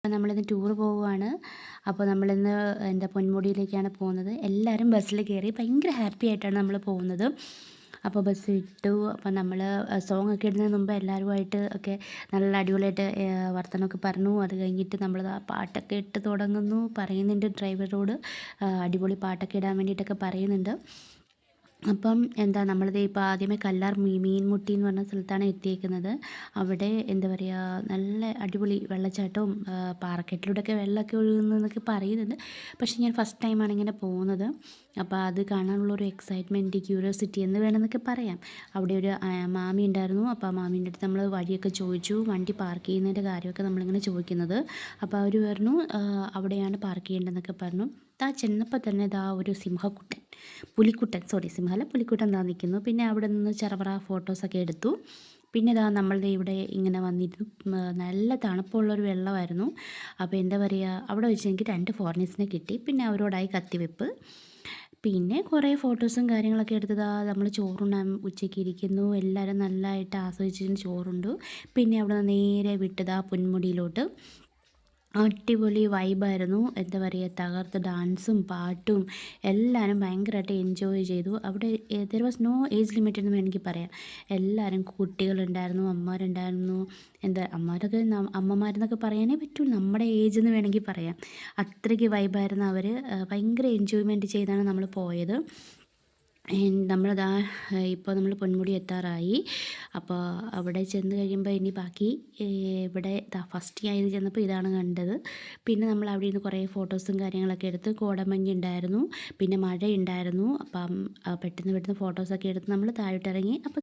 അപ്പോൾ നമ്മളിന്ന് ടൂർ പോവുകയാണ്. അപ്പോൾ നമ്മളിന്ന് പൊന്മുടിയിലേക്കാണ് പോകുന്നത്. എല്ലാവരും ബസ്സിൽ കയറി ഭയങ്കര ഹാപ്പി ആയിട്ടാണ് നമ്മൾ പോകുന്നത്. അപ്പോൾ ബസ് വിട്ടു. അപ്പോൾ നമ്മൾ സോങ് ഒക്കെ ഇടുന്നതിന് മുമ്പ് എല്ലാവരുമായിട്ട് ഒക്കെ നല്ല അടിപൊളിയായിട്ട് വർത്തമാനമൊക്കെ പറഞ്ഞു. അത് കഴിഞ്ഞിട്ട് നമ്മൾ പാട്ടൊക്കെ ഇട്ട് തുടങ്ങുന്നു. പറയുന്നുണ്ട് ഡ്രൈവറോട് അടിപൊളി പാട്ടൊക്കെ ഇടാൻ വേണ്ടിയിട്ടൊക്കെ പറയുന്നുണ്ട്. അപ്പം നമ്മളിത് ഇപ്പോൾ ആദ്യമേ കല്ലാർ മീൻമുട്ടി എന്ന് പറഞ്ഞ സ്ഥലത്താണ് എത്തിയേക്കുന്നത്. അവിടെ എന്താ പറയുക, നല്ല അടിപൊളി വെള്ളച്ചാട്ടവും പാറക്കെട്ടിലൂടെയൊക്കെ വെള്ളമൊക്കെ ഒഴുകുന്നതെന്നൊക്കെ പറയുന്നുണ്ട്. പക്ഷേ ഞാൻ ഫസ്റ്റ് ടൈമാണ് ഇങ്ങനെ പോകുന്നത്. അപ്പോൾ അത് കാണാനുള്ളൊരു എക്സൈറ്റ്മെൻറ്റ്, ക്യൂരിയോസിറ്റി എന്ന് വേണമെന്നൊക്കെ പറയാം. അവിടെ ഒരു മാമി ഉണ്ടായിരുന്നു. അപ്പോൾ ആ മാമീൻ്റെ അടുത്ത് നമ്മൾ വഴിയൊക്കെ ചോദിച്ചു. വണ്ടി പാർക്ക് ചെയ്യുന്നതിൻ്റെ കാര്യമൊക്കെ നമ്മളിങ്ങനെ ചോദിക്കുന്നത്. അപ്പോൾ അവർ പറഞ്ഞു അവിടെയാണ് പാർക്ക് ചെയ്യേണ്ടതെന്നൊക്കെ പറഞ്ഞു. ചെന്നപ്പോൾ തന്നെ ഒരു സിംഹമല്ല പുലിക്കുട്ടൻ നിൽക്കുന്നു. പിന്നെ അവിടെ നിന്ന് ചെറപറ ഫോട്ടോസൊക്കെ എടുത്തു. പിന്നെ നമ്മളുടെ ഇവിടെ ഇങ്ങനെ വന്നിരുന്നു. നല്ല തണുപ്പുള്ളൊരു വെള്ളമായിരുന്നു. അപ്പോൾ എന്താ പറയുക, അവിടെ വെച്ച് എനിക്ക് 2 ഫോറിനേഴ്സിനെ കിട്ടി. പിന്നെ അവരോടായി കത്തിവെപ്പ്. പിന്നെ കുറേ ഫോട്ടോസും കാര്യങ്ങളൊക്കെ എടുത്തതാ നമ്മൾ ചോറുണ്ണാൻ ഉച്ചയ്ക്ക് ഇരിക്കുന്നു. എല്ലാവരും നല്ലതായിട്ട് ആസ്വദിച്ചിട്ട് ചോറുണ്ടു. പിന്നെ അവിടെ നിന്ന് നേരെ വിട്ടതാ പൊന്മുടിയിലോട്ട്. അടിപൊളി വൈബായിരുന്നു. എന്താ പറയുക, തകർത്ത് ഡാൻസും പാട്ടും എല്ലാവരും ഭയങ്കരമായിട്ട് എൻജോയ് ചെയ്തു. അവിടെ there was no age limit എന്ന് വേണമെങ്കിൽ പറയാം. എല്ലാവരും കുട്ടികളുണ്ടായിരുന്നു, അമ്മമാരുണ്ടായിരുന്നു. അമ്മമാരൊക്കെ അമ്മമാരെന്നൊക്കെ പറയാനേ പറ്റൂ, നമ്മുടെ ഏജ് എന്ന് വേണമെങ്കിൽ പറയാം. അത്രയ്ക്ക് വൈബായിരുന്നു അവർ. ഭയങ്കര എൻജോയ്മെൻറ്റ് ചെയ്താണ് നമ്മൾ പോയത്. നമ്മളിതാ ഇപ്പോൾ നമ്മൾ പൊന്മുടി എത്താറായി. അപ്പോൾ അവിടെ ചെന്ന് കഴിയുമ്പോൾ ഇനി ബാക്കി ഇവിടെ ഫസ്റ്റ് ഞാൻ ചെന്നപ്പോൾ ഇതാണ് കണ്ടത്. പിന്നെ നമ്മൾ അവിടെ ഇരുന്ന് കുറേ ഫോട്ടോസും കാര്യങ്ങളൊക്കെ എടുത്ത്. കോടമഞ്ഞുണ്ടായിരുന്നു, പിന്നെ മഴയുണ്ടായിരുന്നു. അപ്പം പെട്ടെന്ന് ഫോട്ടോസൊക്കെ എടുത്ത് നമ്മൾ താഴോട്ടിറങ്ങി. അപ്പോൾ